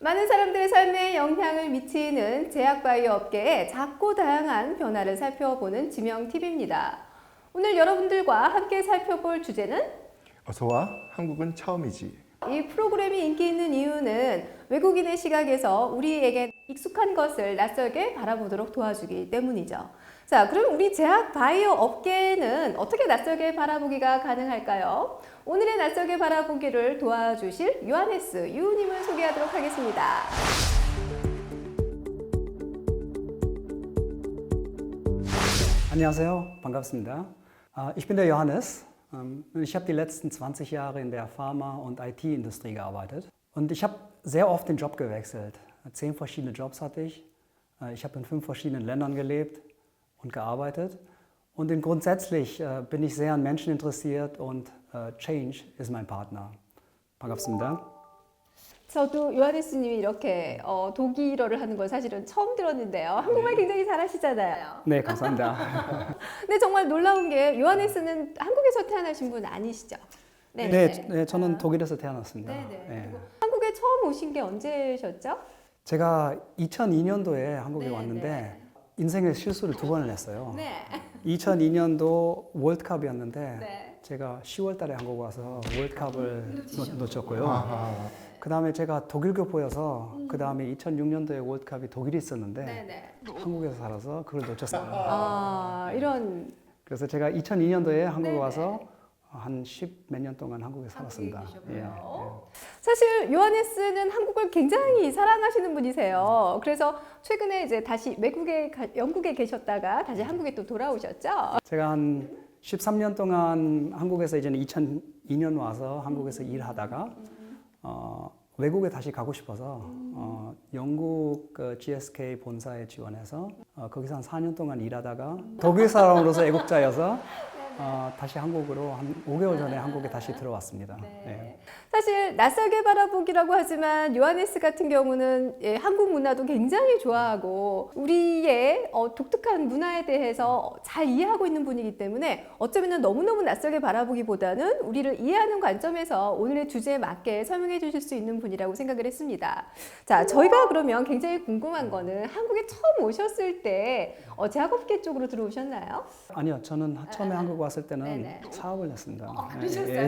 많은 사람들의 삶에 영향을 미치는 제약바이오 업계의 작고 다양한 변화를 살펴보는 지명TV입니다. 오늘 여러분들과 함께 살펴볼 주제는 어서와, 한국은 처음이지. 이 프로그램이 인기 있는 이유는 외국인의 시각에서 우리에게 익숙한 것을 낯설게 바라보도록 도와주기 때문이죠. 자, 그럼 우리 제약 바이오 업계는 어떻게 낯설게 바라보기가 가능할까요? 오늘의 낯설게 바라보기를 도와주실 요하네스 유우님을 소개하도록 하겠습니다. Annyeonghaseyo, 반갑습니다. Ich bin der Johannes. Ich habe die letzten 20 Jahre in der Pharma- und IT-Industrie gearbeitet. Und ich habe sehr oft den Job gewechselt. 10 verschiedene Jobs hatte ich. Ich habe in 5 verschiedenen Ländern gelebt und gearbeitet. Und grundsätzlich bin ich sehr an Menschen interessiert und Change ist mein Partner. 반갑습니다. 저도 요하네스님이 이렇게 독일어를 하는 걸 사실은 처음 들었는데요. 한국말 굉장히 잘하시잖아요. 네, 감사합니다. 근데 정말 놀라운 게 요하네스는 한국에서 태어나신 분 아니시죠? 네, 저는 독일에서 태어났습니다. 네. 그리고 한국에 처음 오신 게 언제셨죠? 제가 2002년도에 한국에 왔는데 인생의 실수를 2번을 했어요. 2002년도 월드컵이었는데 제가 10월 달에 한국 와서 월드컵을 놓쳤고요. 그 다음에 제가 독일교포여서 그 다음에 2006년도에 월드컵이 독일에 있었는데 한국에서 살아서 그걸 놓쳤어요. 이런. 그래서 제가 2002년도에 한국에 와서 한 10 몇 년 동안 한국에 살았습니다. 사실 요하네스는 한국을 굉장히 사랑하시는 분이세요. 그래서 최근에 이제 다시 영국에 계셨다가 다시 한국에 또 돌아오셨죠? 제가 한 13년 동안 한국에서 이제는 2002년 와서 한국에서 일하다가 외국에 다시 가고 싶어서 영국 GSK 본사에 지원해서 거기서 한 4년 동안 일하다가 독일 사람으로서 애국자여서 다시 한국으로 한 5개월 전에 한국에 다시 들어왔습니다. 사실 낯설게 바라보기라고 하지만 요하네스 같은 경우는 한국 문화도 굉장히 좋아하고 우리의 독특한 문화에 대해서 잘 이해하고 있는 분이기 때문에 어쩌면 너무너무 낯설게 바라보기보다는 우리를 이해하는 관점에서 오늘의 주제에 맞게 설명해 주실 수 있는 분이라고 생각을 했습니다. 자, 저희가 그러면 굉장히 궁금한 거는 한국에 처음 오셨을 때 제약업계 쪽으로 들어오셨나요? 아니요, 저는 처음에 한국 왔을 때는 사업을 했습니다. 그러셨어요?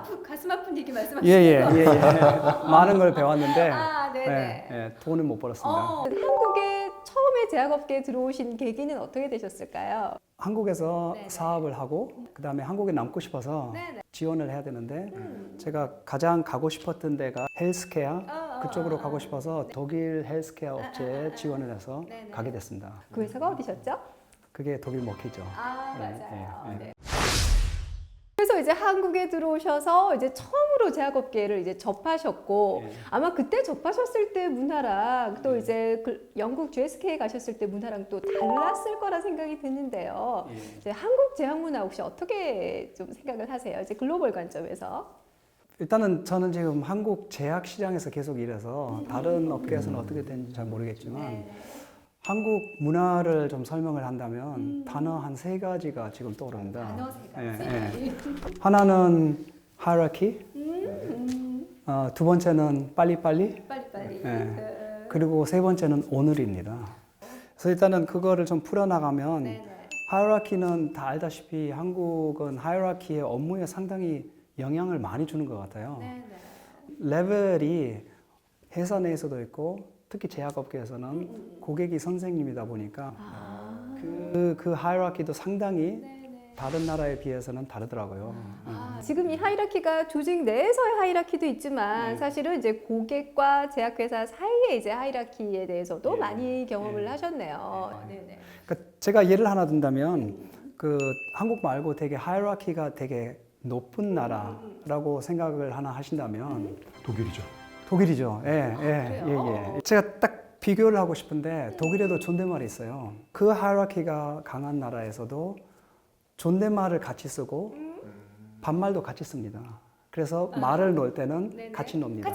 그 가슴 아픈 얘기 말씀하시죠? 많은 걸 배웠는데 돈은 못 벌었습니다. 한국에 처음에 제약업계에 들어오신 계기는 어떻게 되셨을까요? 한국에서 사업을 하고 그 다음에 한국에 남고 싶어서 지원을 해야 되는데 제가 가장 가고 싶었던 데가 헬스케어 그쪽으로 가고 싶어서 독일 헬스케어 업체에 지원을 해서 가게 됐습니다. 그 회사가 어디셨죠? 그게 독일 먹히죠. 맞아요. 그래서 이제 한국에 들어오셔서 이제 처음으로 제약업계를 이제 접하셨고 아마 그때 접하셨을 때 문화랑 또 이제 영국 GSK에 가셨을 때 문화랑 또 달랐을 거라 생각이 드는데요. 이제 한국 제약 문화 혹시 어떻게 좀 생각을 하세요? 이제 글로벌 관점에서. 일단은 저는 지금 한국 제약 시장에서 계속 일해서 다른 업계에서는 어떻게 되는지 잘 모르겠지만 한국 문화를 좀 설명을 한다면 단어 한 3가지가 지금 떠오릅니다. 단어 3가지. 하나는 hierarchy, 2번째는 빨리빨리, 그리고 3번째는 오늘입니다. 그래서 일단은 그거를 좀 풀어나가면 hierarchy는 다 알다시피 한국은 hierarchy의 업무에 상당히 영향을 많이 주는 것 같아요. 레벨이 회사 내에서도 있고 특히 제약업계에서는 고객이 선생님이다 보니까 그 하이라키도 상당히 다른 나라에 비해서는 다르더라고요. 지금 이 하이라키가 조직 내에서의 하이라키도 있지만 사실은 이제 고객과 제약회사 사이의 이제 하이라키에 대해서도 많이 경험을 하셨네요. 그러니까 제가 예를 하나 든다면 그 한국 말고 되게 하이라키가 되게 높은 나라라고 생각을 하나 하신다면 독일이죠. 제가 딱 비교를 하고 싶은데 독일에도 존댓말이 있어요. 그 하이라키가 강한 나라에서도 존댓말을 같이 쓰고 반말도 같이 씁니다. 그래서 말을 놓을 때는 같이 놉니다.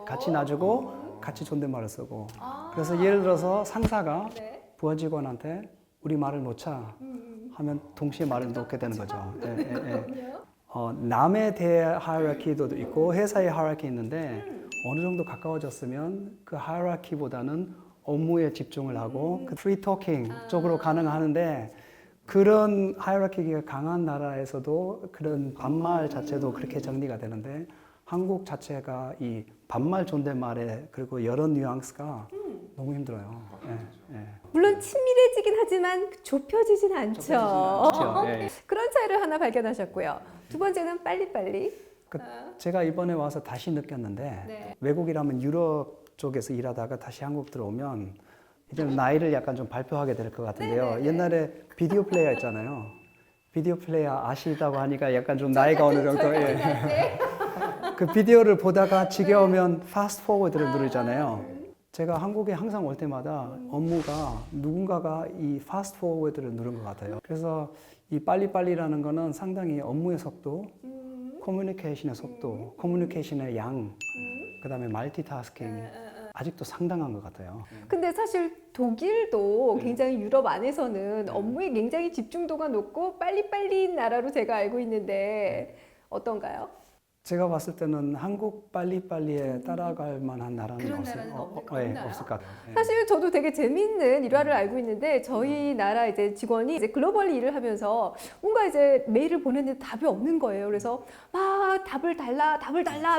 같이 놔주고 같이 존댓말을 쓰고. 그래서 예를 들어서 상사가 부하 직원한테 우리 말을 놓자 하면 동시에 말을 놓게 되는 거죠. 남에 대해 하이라키도 있고 회사의 하이라키 있는데 어느 정도 가까워졌으면 그 하이라키보다는 업무에 집중을 하고 그 프리 토킹 쪽으로 가능하는데 그런 하이라키가 강한 나라에서도 그런 반말 자체도 그렇게 정리가 되는데 한국 자체가 이 반말 존댓말에 그리고 여러 뉘앙스가 너무 힘들어요. 예, 예. 물론 친밀해지긴 하지만 좁혀지진 않죠. 않죠. 예, 예. 그런 차이를 하나 발견하셨고요. 두 번째는 빨리빨리. 제가 이번에 와서 다시 느꼈는데 네. 외국이라면 유럽 쪽에서 일하다가 다시 한국 들어오면 이제는 나이를 약간 좀 발표하게 될 것 같은데요. 네네네. 옛날에 비디오 플레이어 있잖아요. 비디오 플레이어 아시다고 하니까 약간 좀 나이가 어느 정도. 예. 그 비디오를 보다가 지겨우면 패스트 포워드를 누르잖아요. 제가 한국에 항상 올 때마다 업무가 누군가가 이 패스트 포워드를 누른 것 같아요. 그래서 이 빨리빨리라는 거는 상당히 업무의 속도, 커뮤니케이션의 속도, 커뮤니케이션의 양, 그다음에 멀티타스킹 아직도 상당한 것 같아요. 근데 사실 독일도 굉장히 유럽 안에서는 업무에 굉장히 집중도가 높고 빨리빨리인 나라로 제가 알고 있는데 어떤가요? 제가 봤을 때는 한국 빨리빨리에 따라갈 만한 나라는 그런 나라는 없나요? 없을 것 같아요. 예. 사실 저도 되게 재밌는 일화를 알고 있는데 저희 나라 이제 직원이 이제 글로벌 일을 하면서 뭔가 이제 메일을 보냈는데 답이 없는 거예요. 그래서 막 답을 달라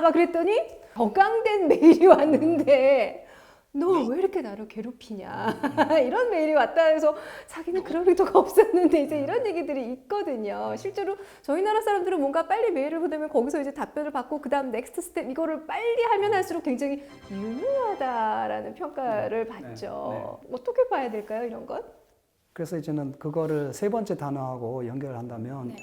막 그랬더니 격앙된 메일이 왔는데 너 왜 이렇게 나를 괴롭히냐 이런 메일이 왔다 해서 자기는 그럴 의도가 없었는데 이제 이런 얘기들이 있거든요. 실제로 저희 나라 사람들은 뭔가 빨리 메일을 보내면 거기서 이제 답변을 받고 그다음 넥스트 스텝 이거를 빨리 하면 할수록 굉장히 유능하다라는 평가를 받죠. 어떻게 봐야 될까요, 이런 건? 그래서 이제는 그거를 세 번째 단어하고 연결한다면 네,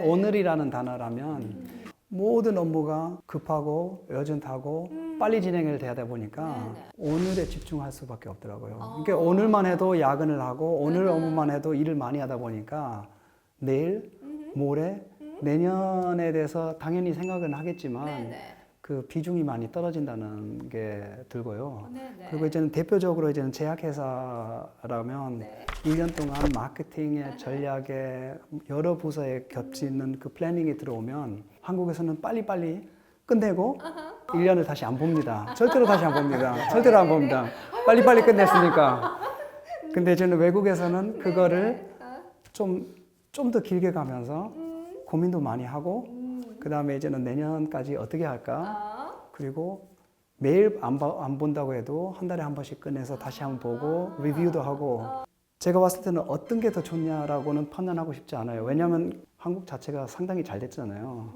오늘이라는 단어라면 모든 업무가 급하고 urgent하고 빨리 진행을 돼야 되다 보니까 오늘에 집중할 수밖에 없더라고요. 그러니까 오늘만 해도 야근을 하고 오늘 업무만 해도 일을 많이 하다 보니까 내일, 모레, 내년에 대해서 당연히 생각은 하겠지만 그 비중이 많이 떨어진다는 게 들고요. 그리고 이제는 대표적으로 이제는 제약회사라면 1년 동안 마케팅에 전략에 여러 부서에 겹치는 그 플래닝이 들어오면 한국에서는 빨리빨리 끝내고 1년을 다시 안 봅니다. 절대로 다시 안 봅니다. 절대로 안 봅니다. 빨리빨리 끝냈으니까. 근데 저는 외국에서는 그거를 좀 더 길게 가면서 고민도 많이 하고 그 다음에 이제는 내년까지 어떻게 할까? 그리고 매일 안 본다고 해도 한 달에 한 번씩 꺼내서 다시 한번 보고 리뷰도 하고 제가 봤을 때는 어떤 게 더 좋냐라고는 판단하고 싶지 않아요. 왜냐하면 한국 자체가 상당히 잘 됐잖아요.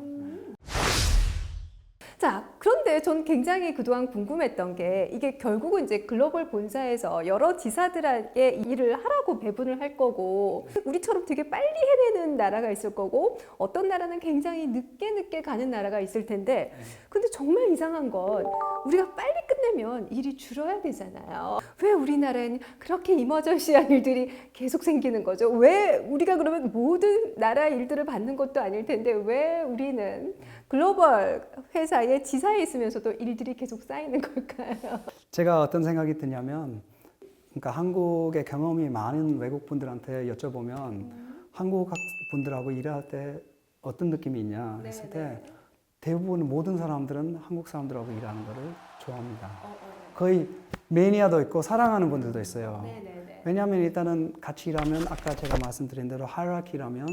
자, 그런데 전 굉장히 그동안 궁금했던 게 이게 결국은 이제 글로벌 본사에서 여러 지사들에게 일을 하라고 배분을 할 거고 우리처럼 되게 빨리 해내는 나라가 있을 거고 어떤 나라는 굉장히 늦게 가는 나라가 있을 텐데 근데 정말 이상한 건 우리가 빨리 끝내면 일이 줄어야 되잖아요. 왜 우리나라에는 그렇게 이머전시한 일들이 계속 생기는 거죠? 왜 우리가 그러면 모든 나라 일들을 받는 것도 아닐 텐데 왜 우리는 글로벌 회사의 지사에 있으면서도 일들이 계속 쌓이는 걸까요? 제가 어떤 생각이 드냐면 그러니까 한국의 경험이 많은 외국 분들한테 여쭤보면 한국 분들하고 일할 때 어떤 느낌이 있냐 했을 때 대부분 모든 사람들은 한국 사람들하고 일하는 거를 좋아합니다. 거의 매니아도 있고 사랑하는 분들도 있어요. 왜냐하면 일단은 같이 일하면 아까 제가 말씀드린 대로 하이라키라면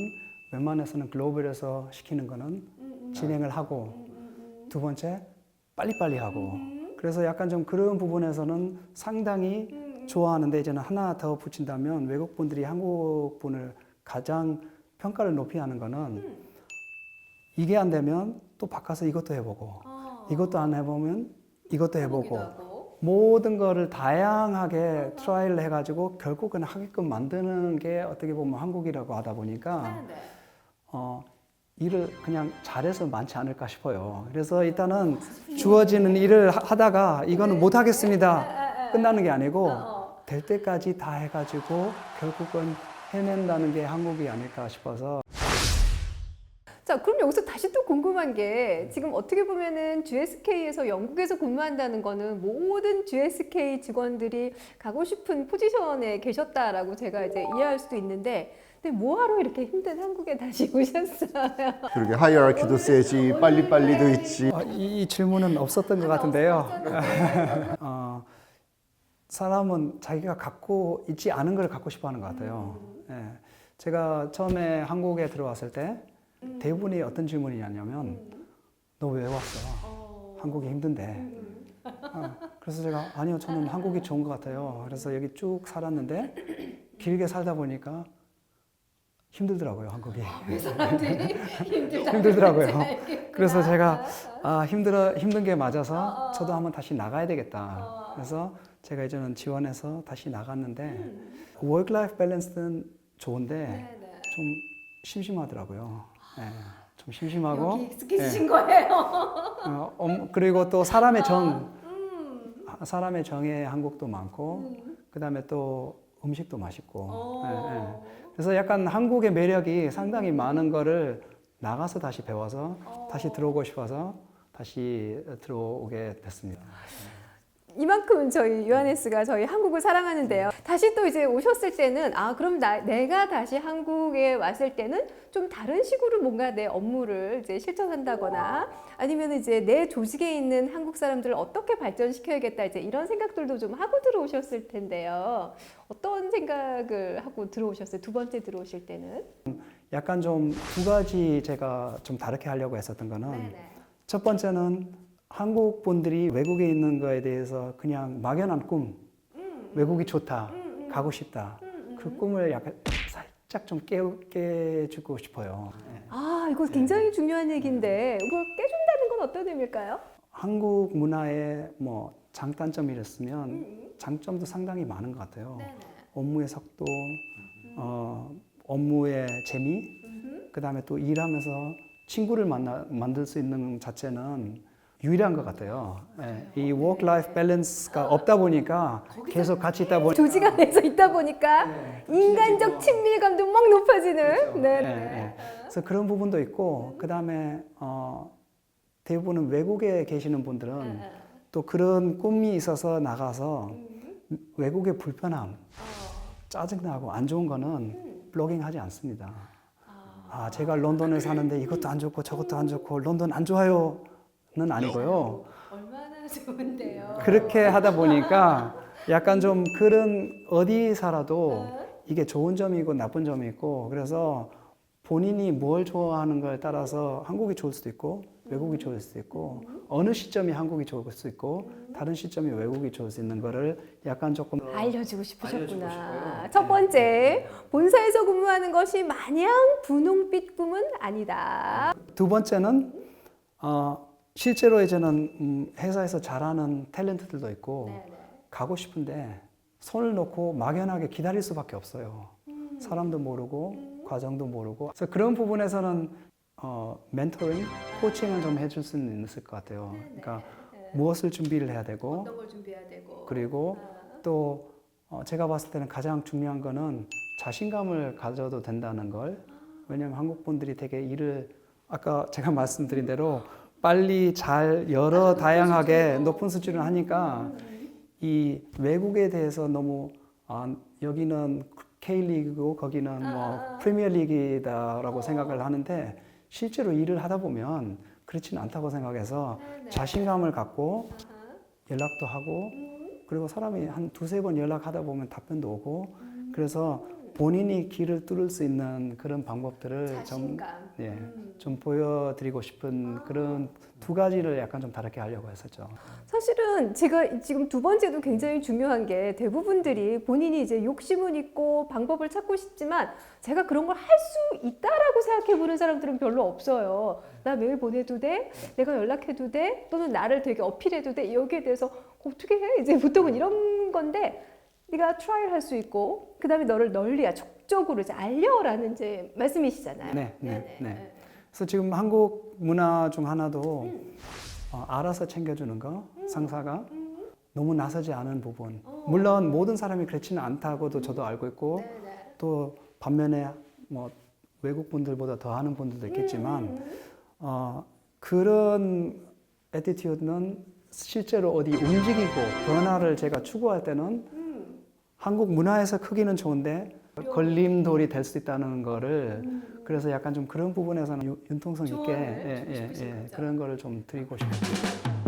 웬만해서는 글로벌에서 시키는 거는 진행을 하고 두 번째 빨리빨리 하고 그래서 약간 좀 그런 부분에서는 상당히 좋아하는데 이제는 하나 더 붙인다면 외국 분들이 한국 분을 가장 평가를 높이 하는 거는 이게 안 되면 또 바꿔서 이것도 해보고 이것도 안 해보면 이것도 해보고 모든 거를 다양하게 트라이를 해가지고 결국은 하게끔 만드는 게 어떻게 보면 한국이라고 하다 보니까 일을 그냥 잘해서 많지 않을까 싶어요. 그래서 일단은 주어지는 일을 하다가 이거는 못 하겠습니다. 끝나는 게 아니고 될 때까지 다 해가지고 결국은 해낸다는 게 한국이 아닐까 싶어서. 자, 그럼 여기서 다시 또 궁금한 게 지금 어떻게 보면은 GSK에서 영국에서 근무한다는 거는 모든 GSK 직원들이 가고 싶은 포지션에 계셨다라고 제가 이제 이해할 수도 있는데, 근데 뭐하러 이렇게 힘든 한국에 다시 오셨어요? 그러게 하이어라키도 세지, 빨리빨리도 있지. 이 질문은 없었던 것 같은데요. 사람은 자기가 갖고 있지 않은 걸 갖고 싶어 하는 것 같아요. 예. 제가 처음에 한국에 들어왔을 때 대부분이 어떤 질문이냐면 너 왜 왔어? 한국이 힘든데. 그래서 제가 아니요, 저는 한국이 좋은 것 같아요. 그래서 여기 쭉 살았는데 길게 살다 보니까 힘들더라고요, 한국이. 사람들이 힘들더라고요. 그래서 제가 힘든 게 맞아서 저도 한번 다시 나가야 되겠다. 그래서 제가 이제는 지원해서 다시 나갔는데 워크 라이프 밸런스는 좋은데 좀 심심하더라고요. 네, 좀 심심하고 여기 익숙해지신 거예요? 그리고 또 사람의 정에 한국도 많고 그다음에 또 음식도 맛있고 그래서 약간 한국의 매력이 상당히 많은 거를 나가서 다시 배워서 다시 들어오고 싶어서 다시 들어오게 됐습니다. 이만큼 저희 요하네스가 저희 한국을 사랑하는데요. 다시 또 이제 오셨을 때는 그럼 내가 다시 한국에 왔을 때는 좀 다른 식으로 뭔가 내 업무를 이제 실천한다거나 아니면 이제 내 조직에 있는 한국 사람들을 어떻게 발전시켜야겠다 이제 이런 생각들도 좀 하고 들어오셨을 텐데요. 어떤 생각을 하고 들어오셨어요? 두 번째 들어오실 때는? 약간 좀 두 가지 제가 좀 다르게 하려고 했었던 거는 첫 번째는 한국 분들이 외국에 있는 거에 대해서 그냥 막연한 꿈, 외국이 좋다, 가고 싶다. 그 꿈을 약간 살짝 좀 깨주고 싶어요. 네. 이거 굉장히 중요한 얘기인데 이걸 깨준다는 건 어떤 의미일까요? 한국 문화의 뭐 장단점이랬으면 장점도 상당히 많은 것 같아요. 업무의 속도, 업무의 재미, 그 다음에 또 일하면서 친구를 만들 수 있는 자체는 유일한 것 같아요. 네. 이 워크-라이프 밸런스가 없다 보니까 계속 같이 있다 보니까 조직 안에서 있다 보니까 인간적 친밀감도 막 높아지는. 네. 그래서 그런 부분도 있고 그 다음에 대부분은 외국에 계시는 분들은 또 그런 꿈이 있어서 나가서 외국의 불편함, 짜증나고 안 좋은 거는 블로깅 하지 않습니다. 제가 런던에 사는데 이것도 안 좋고 저것도 안 좋고 런던 안 좋아요. 는 아니고요. 얼마나 좋은데요. 그렇게 하다 보니까 약간 좀 그런 어디 살아도 이게 좋은 점이 있고 나쁜 점이 있고 그래서 본인이 뭘 좋아하는 거에 따라서 한국이 좋을 수도 있고 외국이 좋을 수도 있고 어느 시점이 한국이 좋을 수 있고 다른 시점이 외국이 좋을 수 있는 거를 약간 조금 알려주고 싶으셨구나. 알려주고 싶어요. 첫 번째, 본사에서 근무하는 것이 마냥 분홍빛 꿈은 아니다. 두 번째는 실제로 이제는 회사에서 잘하는 탤런트들도 있고 가고 싶은데 손을 놓고 막연하게 기다릴 수밖에 없어요. 사람도 모르고 과정도 모르고 그래서 그런 부분에서는 멘토링, 코칭을 좀 해줄 수는 있을 것 같아요. 그러니까 무엇을 준비를 해야 되고 어떤 걸 준비해야 되고 그리고 또 제가 봤을 때는 가장 중요한 거는 자신감을 가져도 된다는 걸. 왜냐하면 한국 분들이 되게 일을 아까 제가 말씀드린 대로 빨리 잘 여러 다양하게 높은 수준을 하니까 이 외국에 대해서 너무 여기는 K리그고 거기는 뭐 프리미어리그다라고 생각을 하는데 실제로 일을 하다 보면 그렇지는 않다고 생각해서 자신감을 갖고 연락도 하고 그리고 사람이 한 두세 번 연락하다 보면 답변도 오고 그래서 본인이 길을 뚫을 수 있는 그런 방법들을 좀 보여드리고 싶은 그런 두 가지를 약간 좀 다르게 하려고 했었죠. 사실은 제가 지금 두 번째도 굉장히 중요한 게 대부분들이 본인이 이제 욕심은 있고 방법을 찾고 싶지만 제가 그런 걸 할 수 있다라고 생각해 보는 사람들은 별로 없어요. 나 메일 보내도 돼? 내가 연락해도 돼? 또는 나를 되게 어필해도 돼? 여기에 대해서 어떻게 해? 이제 보통은 이런 건데 네가 트라이를 할 수 있고 그 다음에 너를 널리 적극적으로 이제 알려라는 이제 말씀이시잖아요. 네. 그래서 지금 한국 문화 중 하나도 알아서 챙겨주는 거 상사가 너무 나서지 않은 부분. 물론 모든 사람이 그렇지는 않다고도 저도 알고 있고 또 반면에 뭐 외국 분들보다 더 하는 분들도 있겠지만 그런 애티튜드는 실제로 어디 움직이고 변화를 제가 추구할 때는 한국 문화에서 크기는 좋은데 걸림돌이 될 수 있다는 거를 그래서 약간 좀 그런 부분에서는 융통성 있게 그런 거를 좀 드리고 싶어요.